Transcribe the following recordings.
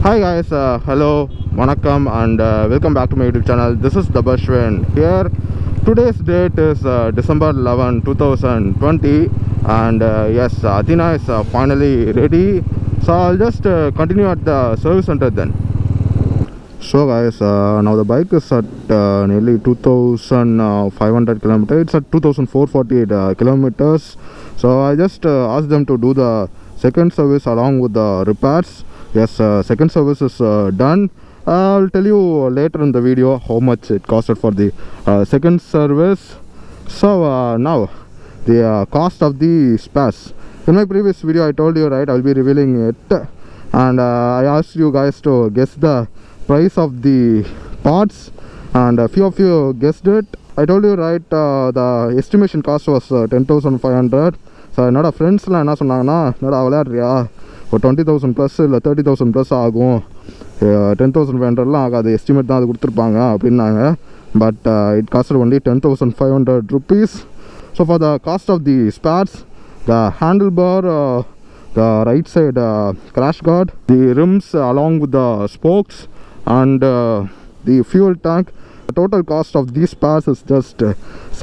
Hi guys, hello, vanakkam and welcome back to my YouTube channel. This is Dhabaswin here. Today's date is December 11, 2020 and yes, Athena is finally ready. So I'll just continue at the service center then. So guys, now the bike is at nearly 2500 kilometers. It's at 2448 kilometers. So I just asked them to do the second service along with the repairs. Yes, second service is done. I'll tell you later in the video how much it costed for the second service. So now the cost of the spares. In my previous video I told you, right, I'll be revealing it, and I asked you guys to guess the price of the parts, and a few of you guessed it. I told you, right, the estimation cost was 10,500. So என்னோட ஃப்ரெண்ட்ஸ்லாம் என்ன சொன்னாங்கன்னா, என்னடா விளையாடுறியா, ஒரு 20,000 plus இல்லை 30,000 plus ஆகும், 10,500லாம் ஆகாது, எஸ்டிமேட் தான் அது கொடுத்துருப்பாங்க அப்படின்னாங்க. But it cost only 10,500 rupees. So for the cost of the spares, the handlebar, the right side crash guard, the rims along with the spokes and the fuel tank, the total cost of these spares is just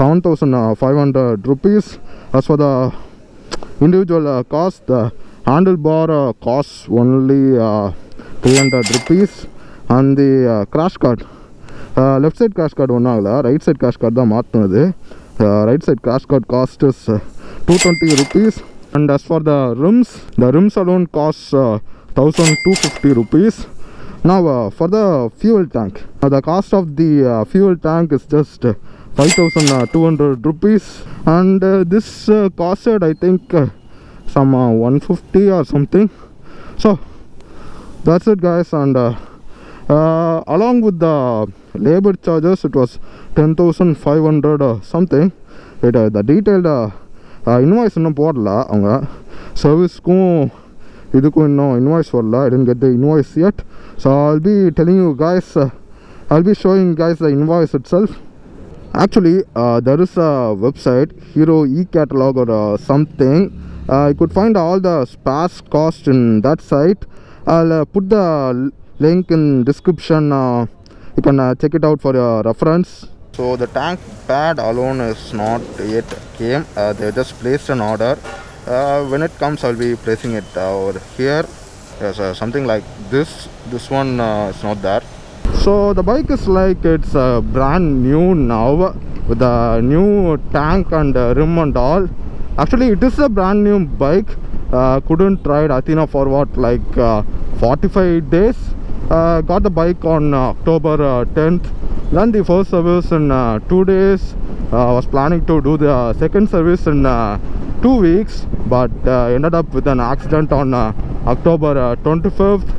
7,500 rupees. As for the individual cost, the handlebar costs only 300 rupees, and the crash guard, left side crash guard ஒன்றும் ஆகலை, right side crash guard தான் மாற்றினது. Right side crash guard cost is 220 rupees. And as for the rims alone costs 1,250 rupees. Now for the fuel tank, the cost of the fuel tank is just 5,200 rupees, and this costed I think some 150 or something. So that's it guys, and along with the labor charges it was 10,500 something. It the detailed invoice இன்னும் போடல அவங்க, சர்வீஸ்க்கும் இதுக்கும் இன்னும் invoice வரல. I didn't get the invoice yet, so I'll be telling you guys, I'll be showing guys the invoice itself. Actually there is a website, Hero e-catalog or something. I could find all the spares cost in that site. I'll put the link in description. You can check it out for your reference. So the tank pad alone is not yet came. They just placed an order. When it comes I'll be placing it over here. Yes, something like this one is not there. So the bike is like it's brand new now with the new tank and rim and all. Actually it is a brand new bike. Couldn't ride Athena for what, like 45 days. Got the bike on October 10th. Done the first service in 2 days. Was planning to do the second service in 2 weeks, but ended up with an accident on October 25th.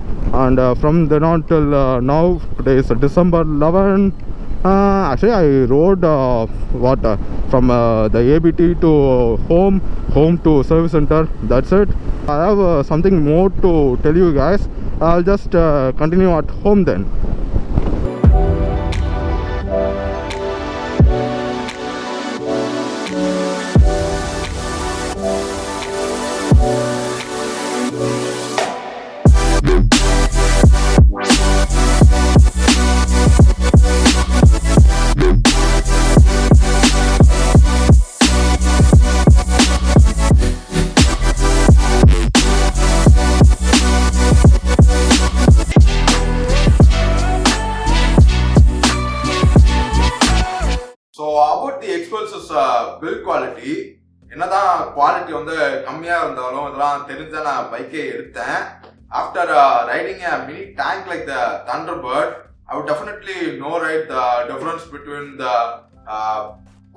And from then on till now, today is December 11. Actually I rode from the ABT to home to service center. That's it. I have something more to tell you guys. I'll just continue at home then. Xpulse's build quality, என்னதான் quality வந்து கம்மியா இருந்தாலும் இதெல்லாம் தெரிஞ்ச நான் பைக்கே எடுத்தேன். After riding a mini tank like the Thunderbird, I would definitely know right the difference between the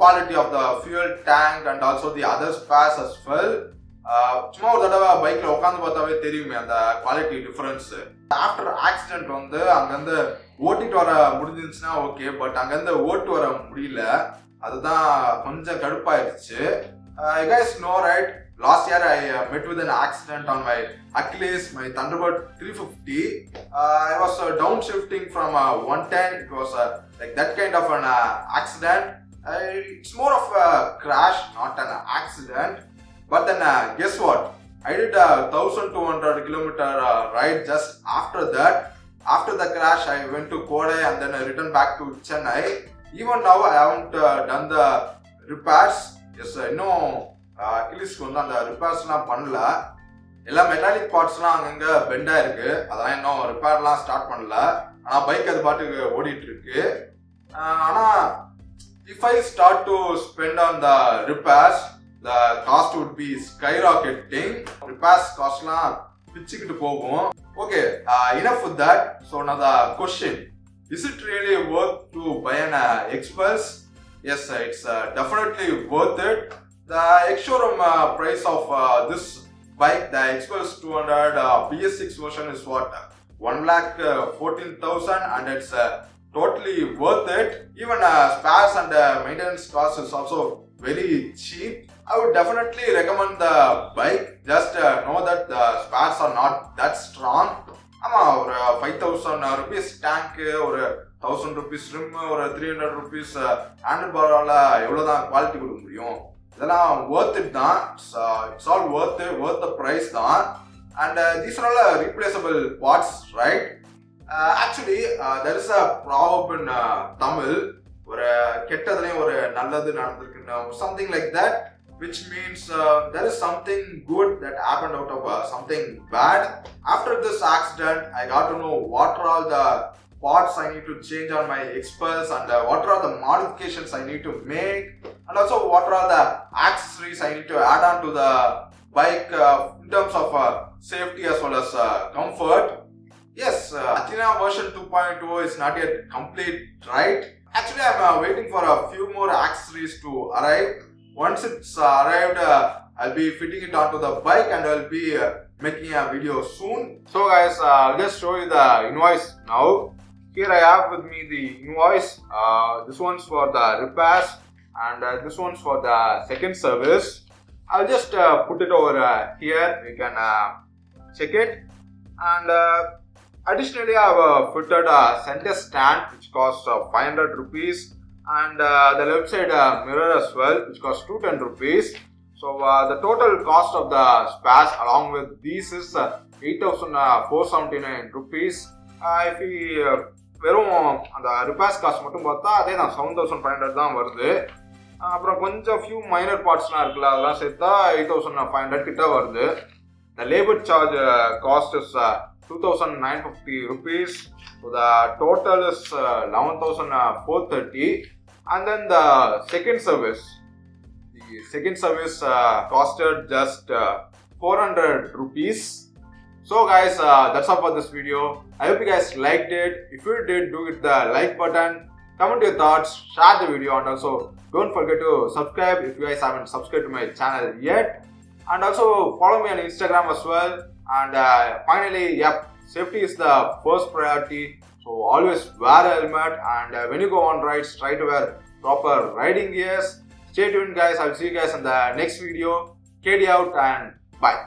quality of the fuel tank and also the other spares as well. சும்மா ஒரு தடவை பைக்ல உட்காந்து பார்த்தாவே தெரியுமே அந்த குவாலிட்டி டிஃபரன்ஸ். ஆஃப்டர் ஆக்சிடென்ட் வந்து அங்கேருந்து ஓட்டிட்டு வர முடிஞ்சிருந்துச்சுன்னா ஓகே, பட் அங்கேருந்து ஓட்டு வர முடியல, அதுதான் கொஞ்சம் கடுப்பாயிருச்சு. You guys know right, last year I met with an accident on my Achilles, my Thunderbird 350. I was downshifting from 110. It was like that kind of an accident. It's more of a crash, not an accident. But then guess what? I did a 1200 kilometer ride just after that. After the crash, I went to Kodai and then I returned back to Chennai. Even now, I haven't done the repairs. Yes, இன்னும் கிளிஸ்க்கு வந்து அந்த ரிப்பேர்ஸ்லாம் பண்ணல. எல்லா metallic பார்ட்ஸ்லாம் அங்கங்க பெண்டா இருக்கு. அதெல்லாம் இன்னும் ரிப்பேர்லாம் start பண்ணல. ஆனா பைக் அது பாட்டுக்கு ஓடிட்டு இருக்கு. ஆனா if I start to spend on the repairs, the cost would be skyrocketing. Repairs costலாம் பிச்சுக்கிட்டு போகும். Okay, enough with that. So now the question, is it really worth to buy an Xpulse? Yes, it's definitely worth it. The ex-showroom price of this bike, the Xpulse 200 BS6 version is what? 1,14,000 and it's totally worth it. Even spares and maintenance cost is also very cheap. I would definitely recommend the bike. Just know that the spares are not that strong. ஆமா, ஒரு 5,000 rupees tank, ஒரு 1,000 rupees rim, ஒரு 300 rupees handle barல எவ்வளவுதான் quality கொடுக்க முடியும்? இதெல்லாம் worth it தான். It's all worth it, worth the price தான். And these are all replaceable parts, right? Actually, there is a proverb in Tamil, ஒரு கெட்டதுலயும் ஒரு நல்லது நடந்திருக்குன்னு, something like that, which means there is something good that happened out of something bad. After this accident, I got to know what are all the parts I need to change on my Xpulse and what are all the modifications I need to make, and also what are all the accessories I need to add on to the bike in terms of safety as well as comfort. Yes, Athena version 2.0 is not yet complete, right? Actually, I'm waiting for a few more accessories to arrive. Once it's arrived, I'll be fitting it onto the bike and I'll be making a video soon. So guys, I'll just show you the invoice now. Here I have with me the invoice. This one's for the repairs and this one's for the second service. I'll just put it over here. You can check it. And additionally, I have fitted a center stand which costs 500 rupees. And the left side mirror as well, which costs 210 rupees. So the total cost of the spares along with these is 8,479 rupees. If we வெறும் அந்த repairs cost மட்டும் பார்த்தா அதே தான் 7,500 தான் வருது. அப்புறம் கொஞ்சம் ஃபியூ மைனர் பார்ட்ஸ்லாம் இருக்குல்ல, அதெல்லாம் சேர்த்தா 8,500 கிட்ட வருது. The labor charge cost is 2,950 rupees. So the total is 11,430. And then the second service costed just 400 rupees. So guys, that's all for this video. I hope you guys liked it. If you did, do hit the like button, comment your thoughts, share the video, and also don't forget to subscribe if you guys haven't subscribed to my channel yet. And also follow me on Instagram as well. And finally, yep, safety is the first priority. So always wear a helmet, and when you go on rides, try to wear proper riding gears. Stay tuned guys, I'll see you guys in the next video. KD out and bye.